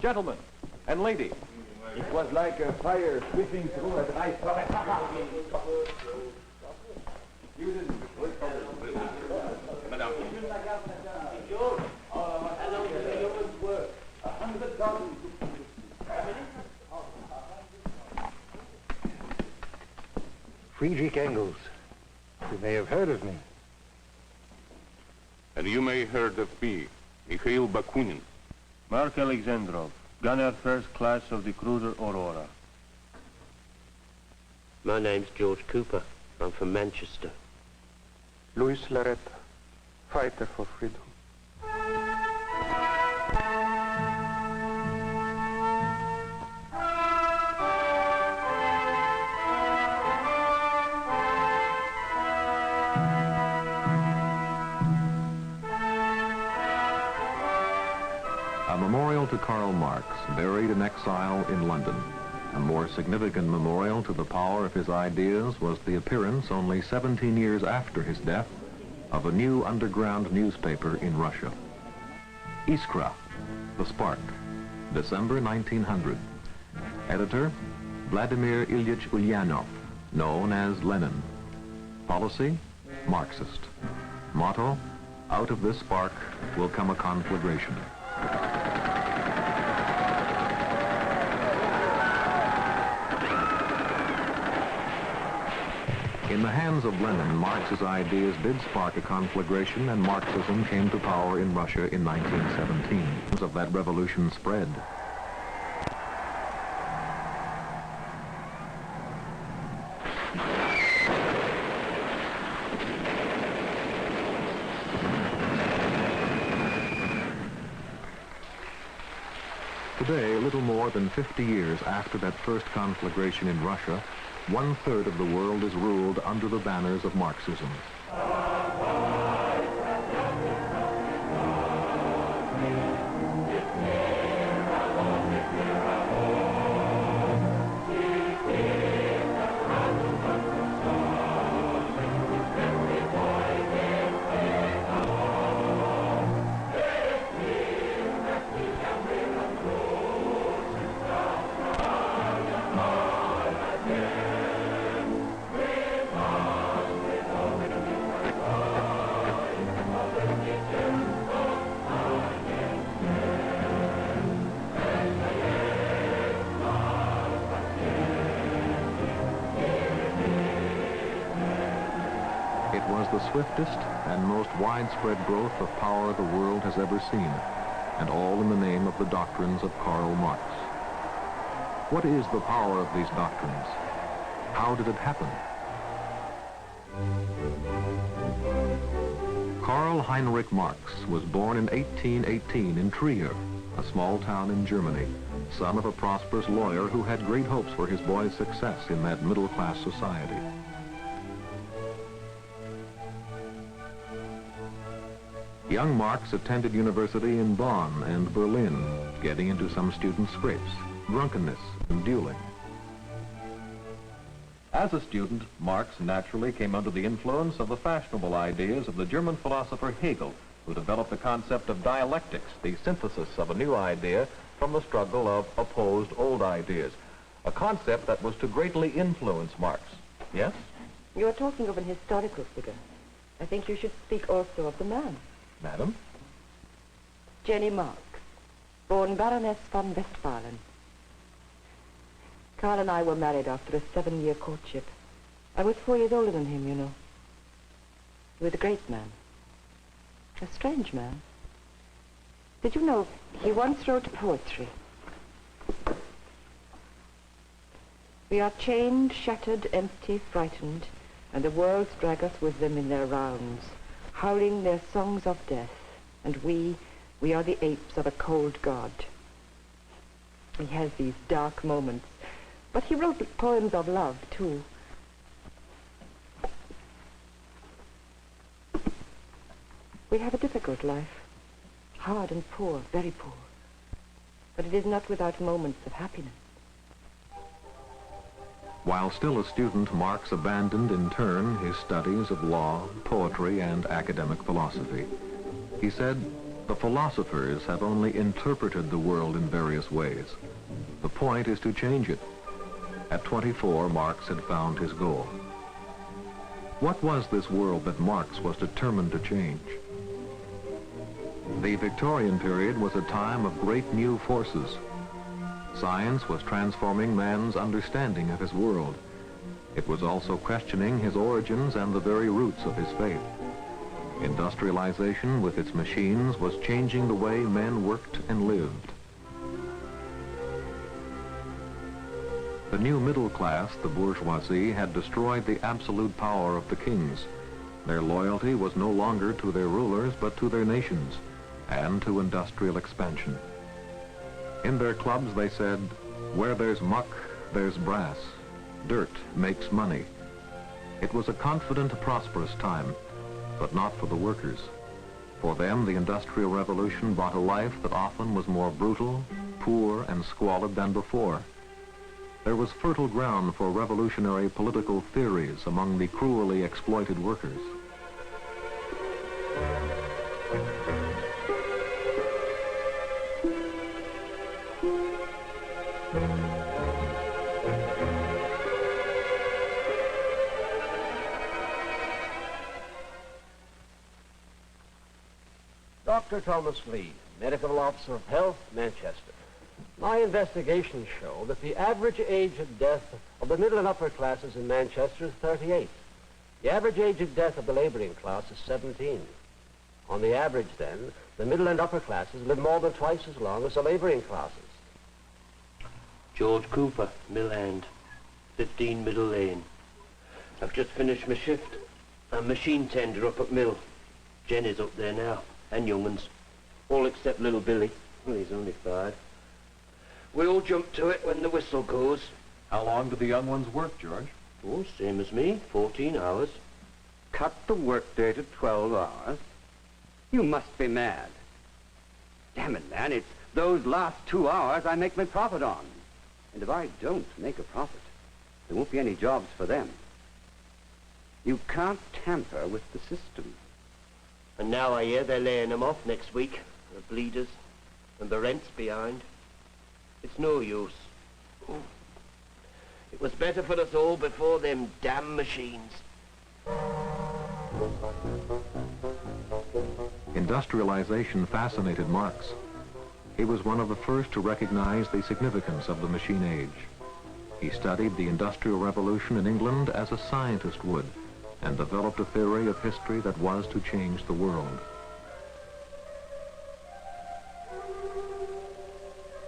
Gentlemen and ladies. It was like a fire sweeping through a dry forest. You didn't. Madame. How long did the humans work? 100,000. Friedrich Engels. You may have heard of me. And you may heard of me, Mikhail Bakunin. Mark Alexandrov, gunner first class of the cruiser Aurora. My name's George Cooper. I'm from Manchester. Louis Loretta, fighter for freedom. A memorial to Karl Marx, buried in exile in London. A more significant memorial to the power of his ideas was the appearance, only 17 years after his death, of a new underground newspaper in Russia. Iskra, The Spark, December 1900. Editor, Vladimir Ilyich Ulyanov, known as Lenin. Policy, Marxist. Motto, out of this spark will come a conflagration. In the hands of Lenin, Marx's ideas did spark a conflagration, and Marxism came to power in Russia in 1917. Of that revolution spread. Today, a little more than 50 years after that first conflagration in Russia, 1/3 of the world is ruled under the banners of Marxism. It was the swiftest and most widespread growth of power the world has ever seen, and all in the name of the doctrines of Karl Marx. What is the power of these doctrines? How did it happen? Karl Heinrich Marx was born in 1818 in Trier, a small town in Germany, son of a prosperous lawyer who had great hopes for his boy's success in that middle-class society. Young Marx attended university in Bonn and Berlin, getting into some student scrapes, drunkenness, and dueling. As a student, Marx naturally came under the influence of the fashionable ideas of the German philosopher Hegel, who developed the concept of dialectics, the synthesis of a new idea from the struggle of opposed old ideas, a concept that was to greatly influence Marx. Yes? You are talking of an historical figure. I think you should speak also of the man. Madam? Jenny Marx, born Baroness von Westphalen. Karl and I were married after a 7-year courtship. I was 4 years older than him, you know. He was a great man. A strange man. Did you know he once wrote poetry? We are chained, shattered, empty, frightened, and the worlds drag us with them in their rounds, howling their songs of death, and we are the apes of a cold god. He has these dark moments, but he wrote poems of love, too. We have a difficult life, hard and poor, very poor, but it is not without moments of happiness. While still a student, Marx abandoned in turn his studies of law, poetry, and academic philosophy. He said, The philosophers have only interpreted the world in various ways. The point is to change it. At 24, Marx had found his goal. What was this world that Marx was determined to change? The Victorian period was a time of great new forces. Science was transforming man's understanding of his world. It was also questioning his origins and the very roots of his faith. Industrialization with its machines was changing the way men worked and lived. The new middle class, the bourgeoisie, had destroyed the absolute power of the kings. Their loyalty was no longer to their rulers, but to their nations and to industrial expansion. In their clubs, they said, "Where there's muck, there's brass. Dirt makes money." It was a confident, prosperous time, but not for the workers. For them, the Industrial Revolution brought a life that often was more brutal, poor, and squalid than before. There was fertile ground for revolutionary political theories among the cruelly exploited workers. Dr. Thomas Lee, Medical Officer of Health, Manchester. My investigations show that the average age of death of the middle and upper classes in Manchester is 38. The average age of death of the laboring class is 17. On the average, then, the middle and upper classes live more than twice as long as the laboring classes. George Cooper, Mill End, 15 Middle Lane. I've just finished my shift. I'm machine tender up at Mill. Jenny's up there now, and young uns. All except little Billy. Well, he's only 5. We all jump to it when the whistle goes. How long do the young ones work, George? Oh, same as me, 14 hours. Cut the workday to 12 hours? You must be mad. Damn it, man, it's those last 2 hours I make my profit on. And if I don't make a profit, there won't be any jobs for them. You can't tamper with the system. And now I hear they're laying them off next week, the bleeders, and the rent's behind. It's no use. Oh. It was better for us all before them damn machines. Industrialization fascinated Marx. He was one of the first to recognize the significance of the machine age. He studied the Industrial Revolution in England as a scientist would, and developed a theory of history that was to change the world.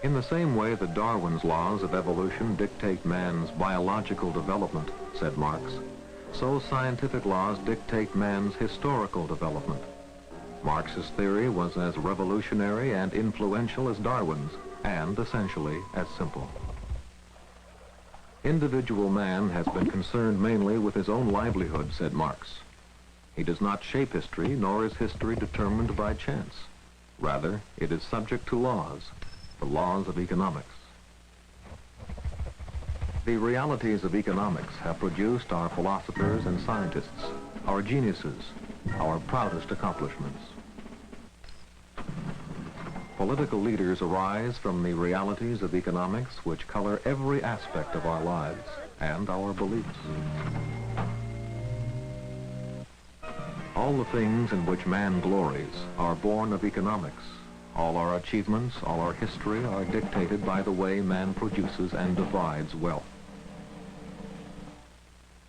In the same way that Darwin's laws of evolution dictate man's biological development, said Marx, so scientific laws dictate man's historical development. Marx's theory was as revolutionary and influential as Darwin's, and essentially as simple. Individual man has been concerned mainly with his own livelihood, said Marx. He does not shape history, nor is history determined by chance. Rather, it is subject to laws, the laws of economics. The realities of economics have produced our philosophers and scientists, our geniuses, our proudest accomplishments. Political leaders arise from the realities of economics which color every aspect of our lives and our beliefs. All the things in which man glories are born of economics. All our achievements, all our history are dictated by the way man produces and divides wealth.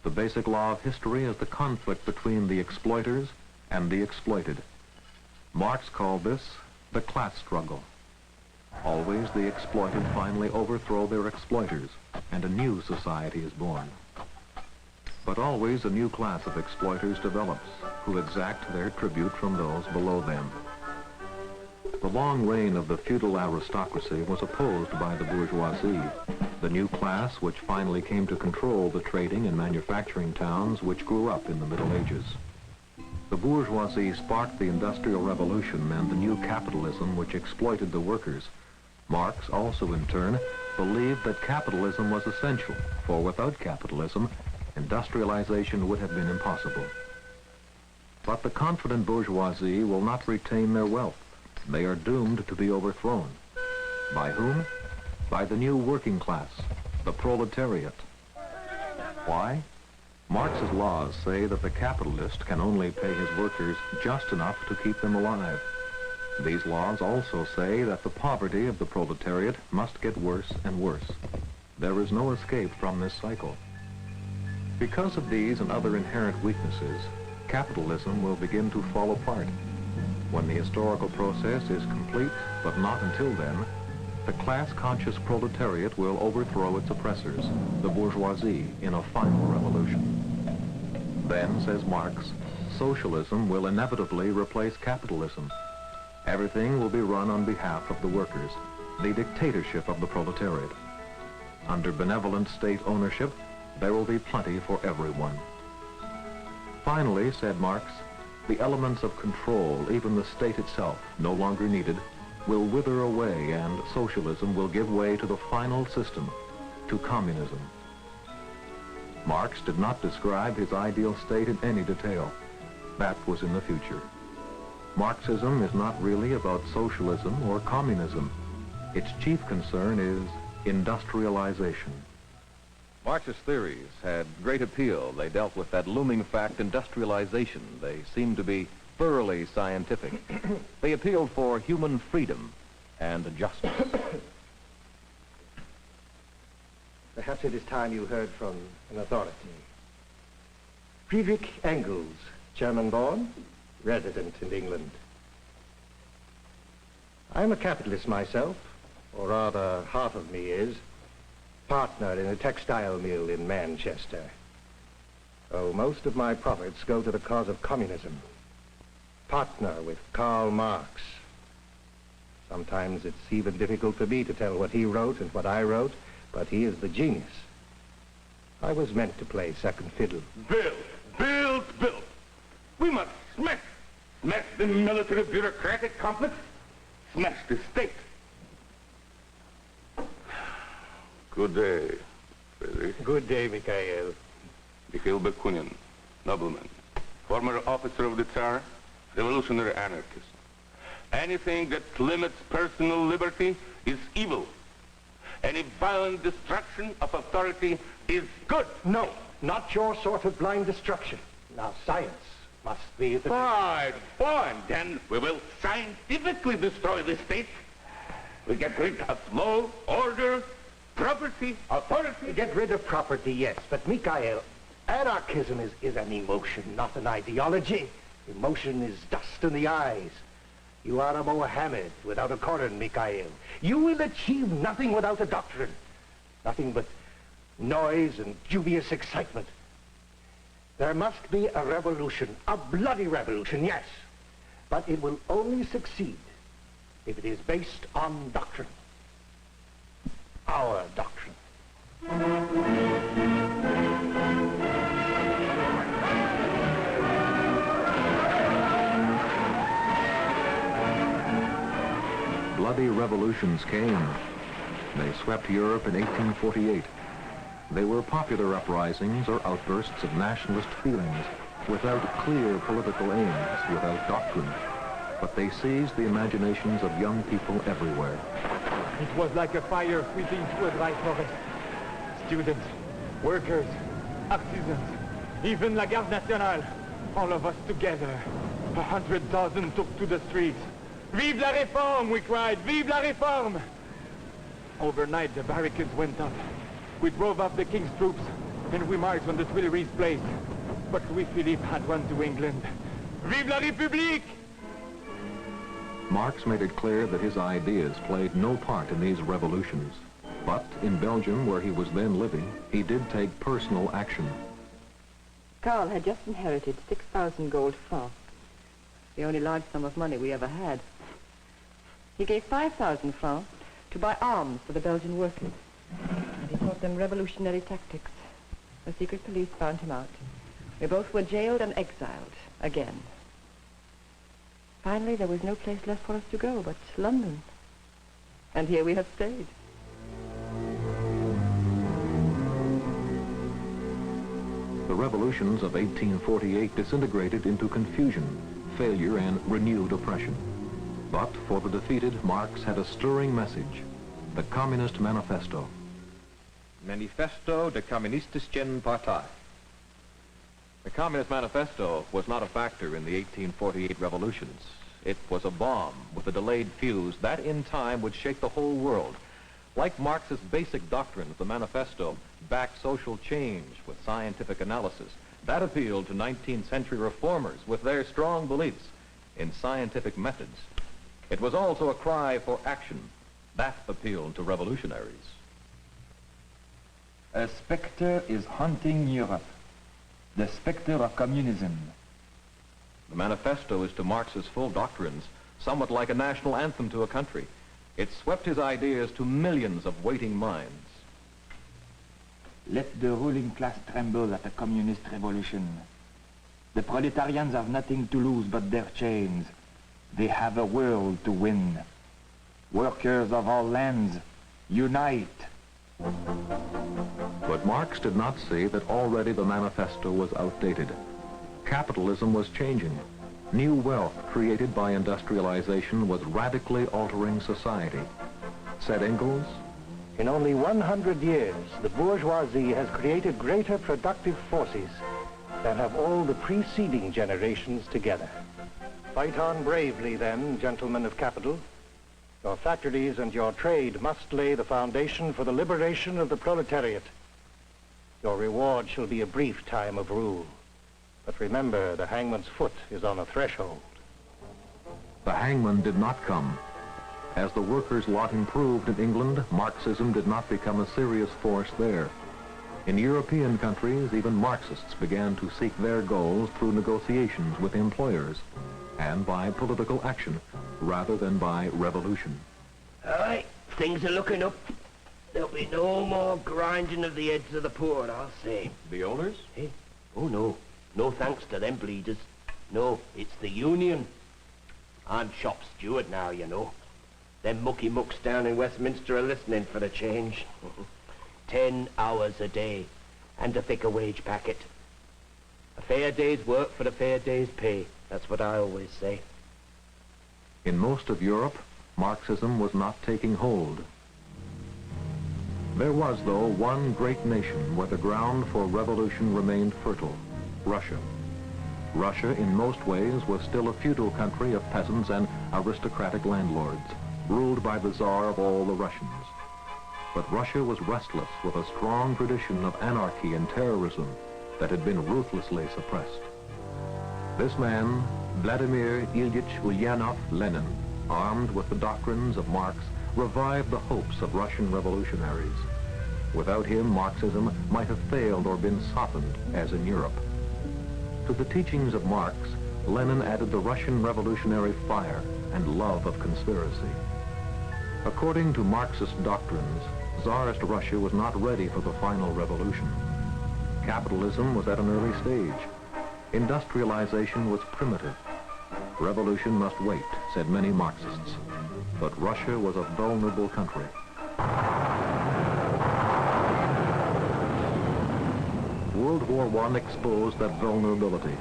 The basic law of history is the conflict between the exploiters and the exploited. Marx called this the class struggle. Always the exploited finally overthrow their exploiters, and a new society is born. But always a new class of exploiters develops, who exact their tribute from those below them. The long reign of the feudal aristocracy was opposed by the bourgeoisie, the new class which finally came to control the trading and manufacturing towns which grew up in the Middle Ages. The bourgeoisie sparked the Industrial Revolution and the new capitalism which exploited the workers. Marx also, in turn, believed that capitalism was essential, for without capitalism, industrialization would have been impossible. But the confident bourgeoisie will not retain their wealth. They are doomed to be overthrown. By whom? By the new working class, the proletariat. Why? Marx's laws say that the capitalist can only pay his workers just enough to keep them alive. These laws also say that the poverty of the proletariat must get worse and worse. There is no escape from this cycle. Because of these and other inherent weaknesses, capitalism will begin to fall apart. When the historical process is complete, but not until then, the class-conscious proletariat will overthrow its oppressors, the bourgeoisie, in a final revolution. Then, says Marx, socialism will inevitably replace capitalism. Everything will be run on behalf of the workers, the dictatorship of the proletariat. Under benevolent state ownership, there will be plenty for everyone. Finally, said Marx, the elements of control, even the state itself, no longer needed, will wither away and socialism will give way to the final system, to communism. Marx did not describe his ideal state in any detail. That was in the future. Marxism is not really about socialism or communism. Its chief concern is industrialization. Marx's theories had great appeal. They dealt with that looming fact, industrialization. They seemed to be thoroughly scientific. They appealed for human freedom and justice. Perhaps it is time you heard from an authority. Friedrich Engels, German-born, resident in England. I'm a capitalist myself, or rather half of me is, partner in a textile mill in Manchester. Oh, most of my profits go to the cause of communism. Partner with Karl Marx. Sometimes it's even difficult for me to tell what he wrote and what I wrote, but he is the genius. I was meant to play second fiddle. Build. We must smash the military bureaucratic complex, smash the state. Good day, Friedrich. Good day, Mikhail. Mikhail Bakunin, nobleman, former officer of the Tsar, revolutionary anarchist. Anything that limits personal liberty is evil. Any violent destruction of authority is good. No, not your sort of blind destruction. Now, science must be the... Fine. Then we will scientifically destroy the state. We get rid of law, order, property, authority. Get rid of property, yes, but Mikhail, anarchism is an emotion, not an ideology. Emotion is dust in the eyes. You are a Mohammed without a Koran, Mikhail. You will achieve nothing without a doctrine. Nothing but noise and dubious excitement. There must be a revolution, a bloody revolution, yes. But it will only succeed if it is based on doctrine. Our doctrine. Bloody revolutions came. They swept Europe in 1848. They were popular uprisings or outbursts of nationalist feelings without clear political aims, without doctrine. But they seized the imaginations of young people everywhere. It was like a fire sweeping through a dry forest. Students, workers, artisans, even la Garde Nationale, all of us together. 100,000 took to the streets. Vive la Réforme, we cried, vive la Réforme! Overnight, the barricades went up. We drove off the King's troops, and we marched on the Tuileries Place. But Louis-Philippe had run to England. Vive la République! Marx made it clear that his ideas played no part in these revolutions. But in Belgium, where he was then living, he did take personal action. Karl had just inherited 6,000 gold francs, the only large sum of money we ever had. He gave 5,000 francs to buy arms for the Belgian workers. And he taught them revolutionary tactics. The secret police found him out. We both were jailed and exiled again. Finally, there was no place left for us to go but London. And here we have stayed. The revolutions of 1848 disintegrated into confusion, failure, and renewed oppression. But for the defeated, Marx had a stirring message, the Communist Manifesto. Manifesto der Kommunistischen Partei. The Communist Manifesto was not a factor in the 1848 revolutions. It was a bomb with a delayed fuse that in time would shake the whole world. Like Marx's basic doctrines, the manifesto backed social change with scientific analysis. That appealed to 19th century reformers with their strong beliefs in scientific methods. It was also a cry for action. That appealed to revolutionaries. A specter is haunting Europe. The specter of communism. The manifesto is to Marx's full doctrines somewhat like a national anthem to a country. It swept his ideas to millions of waiting minds. Let the ruling class tremble at a communist revolution. The proletarians have nothing to lose but their chains. They have a world to win. Workers of all lands, unite. But Marx did not see that already the manifesto was outdated. Capitalism was changing. New wealth created by industrialization was radically altering society. Said Engels, in only 100 years, the bourgeoisie has created greater productive forces than have all the preceding generations together. Fight on bravely then, gentlemen of capital. Your factories and your trade must lay the foundation for the liberation of the proletariat. Your reward shall be a brief time of rule. But remember, the hangman's foot is on the threshold. the hangman did not come. As the workers' lot improved in England, Marxism did not become a serious force there. In European countries, even Marxists began to seek their goals through negotiations with employers and by political action rather than by revolution. All right, things are looking up. There'll be no more grinding of the heads of the poor, I'll say. The owners? Hey? Oh, no. No thanks to them bleeders. No, it's the union. I'm shop steward now, you know. Them mucky mucks down in Westminster are listening for the change. 10 hours a day and a thicker wage packet. A fair day's work for a fair day's pay. That's what I always say. In most of Europe, Marxism was not taking hold. There was, though, one great nation where the ground for revolution remained fertile, Russia. Russia, in most ways, was still a feudal country of peasants and aristocratic landlords, ruled by the Tsar of all the Russians. But Russia was restless with a strong tradition of anarchy and terrorism that had been ruthlessly suppressed. This man, Vladimir Ilyich Ulyanov Lenin, armed with the doctrines of Marx, revived the hopes of Russian revolutionaries. Without him, Marxism might have failed or been softened, as in Europe. To the teachings of Marx, Lenin added the Russian revolutionary fire and love of conspiracy. According to Marxist doctrines, Tsarist Russia was not ready for the final revolution. Capitalism was at an early stage. Industrialization was primitive. Revolution must wait, said many Marxists. But Russia was a vulnerable country. World War I exposed that vulnerability.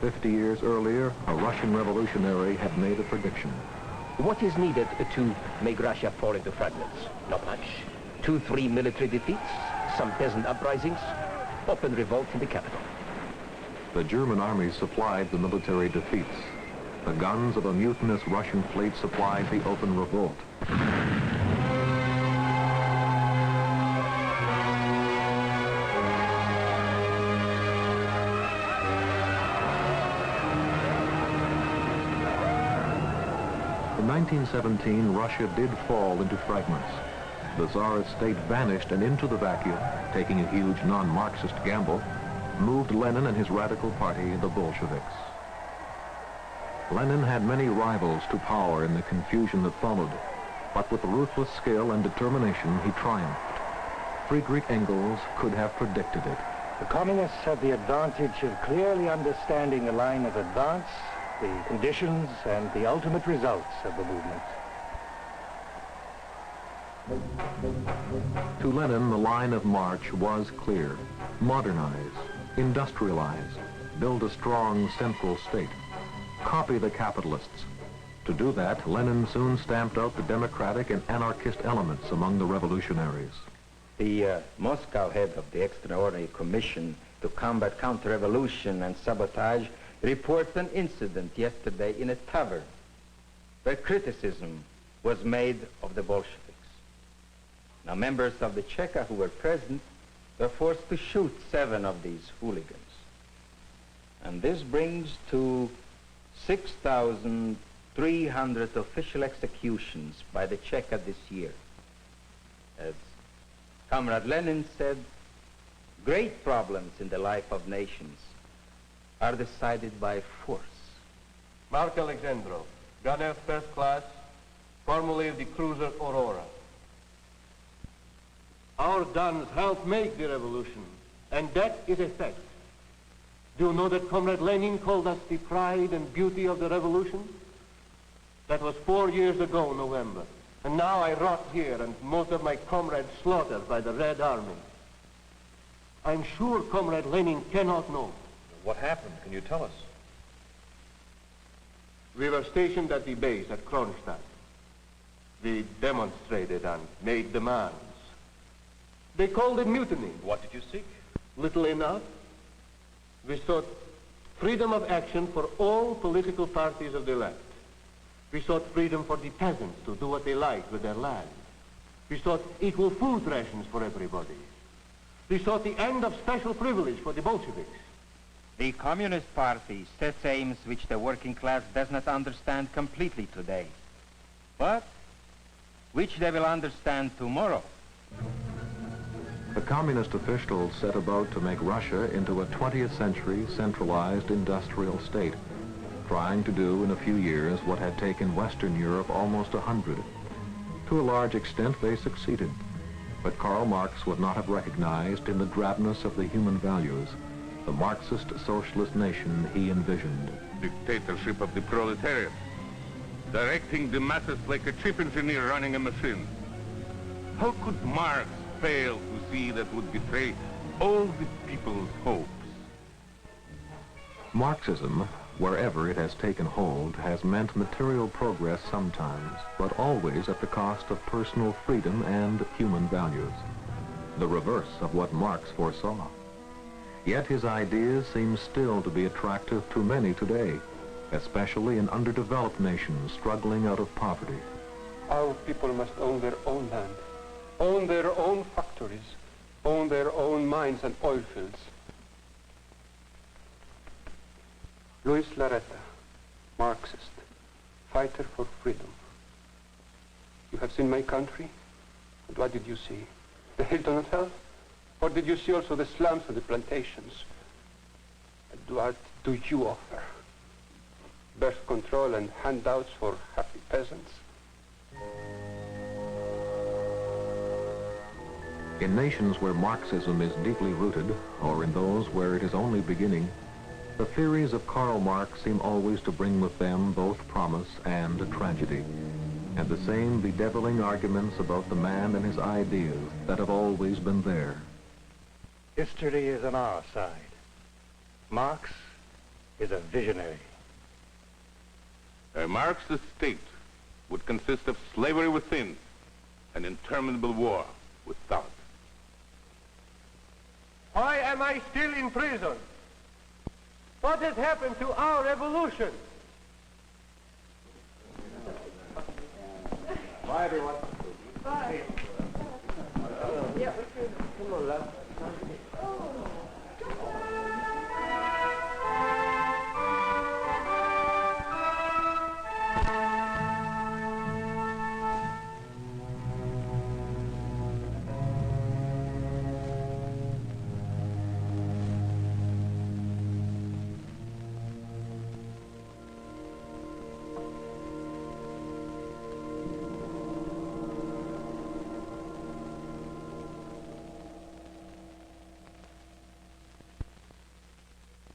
50 years earlier, a Russian revolutionary had made a prediction. What is needed to make Russia fall into fragments? Not much. 2-3 military defeats, some peasant uprisings, open revolt in the capital. The German army supplied the military defeats. The guns of a mutinous Russian fleet supplied the open revolt. In 1917, Russia did fall into fragments. The Tsarist state vanished, and into the vacuum, taking a huge non-Marxist gamble, moved Lenin and his radical party, the Bolsheviks. Lenin had many rivals to power in the confusion that followed, but with ruthless skill and determination, he triumphed. Friedrich Engels could have predicted it. The communists had the advantage of clearly understanding the line of advance, the conditions, and the ultimate results of the movement. To Lenin, the line of march was clear. Modernize, industrialize, build a strong central state, copy the capitalists, To do that, Lenin soon stamped out the democratic and anarchist elements among the revolutionaries. The Moscow head of the Extraordinary Commission to Combat Counter-Revolution and Sabotage reports an incident yesterday in a tavern where criticism was made of the Bolsheviks. Now, members of the Cheka who were present were forced to shoot 7 of these hooligans. And this brings to 6,300 official executions by the Cheka this year. As Comrade Lenin said, great problems in the life of nations are decided by force. Mark Alexandrov, gunner first class, formerly of the cruiser Aurora. Our guns helped make the revolution, and that is a fact. Do you know that Comrade Lenin called us the pride and beauty of the revolution? That was 4 years ago, November. And now I rot here and most of my comrades slaughtered by the Red Army. I'm sure Comrade Lenin cannot know. What happened? Can you tell us? We were stationed at the base at Kronstadt. We demonstrated and made demands. They called it mutiny. What did you seek? Little enough. We sought freedom of action for all political parties of the left. We sought freedom for the peasants to do what they liked with their land. We sought equal food rations for everybody. We sought the end of special privilege for the Bolsheviks. The Communist Party sets aims which the working class does not understand completely today, but which they will understand tomorrow. The communist officials set about to make Russia into a 20th century centralized industrial state, trying to do in a few years what had taken Western Europe almost 100. To a large extent, they succeeded. But Karl Marx would not have recognized in the drabness of the human values the Marxist socialist nation he envisioned. Dictatorship of the proletariat, directing the masses like a chief engineer running a machine. How could Marx fail to see that would betray all the people's hopes? Marxism, wherever it has taken hold, has meant material progress sometimes, but always at the cost of personal freedom and human values. The reverse of what Marx foresaw. Yet his ideas seem still to be attractive to many today, especially in underdeveloped nations struggling out of poverty. Our people must own their own land, own their own factories, own their own mines and oil fields. Luis Larreta, Marxist, fighter for freedom. You have seen my country, and what did you see? The Hilton Hotel? Or did you see also the slums and the plantations? And what do you offer? Birth control and handouts for happy peasants? In nations where Marxism is deeply rooted, or in those where it is only beginning, the theories of Karl Marx seem always to bring with them both promise and tragedy, and the same bedeviling arguments about the man and his ideas that have always been there. History is on our side. Marx is a visionary. A Marxist state would consist of slavery within and interminable war without. Why am I still in prison? What has happened to our revolution? Bye, everyone.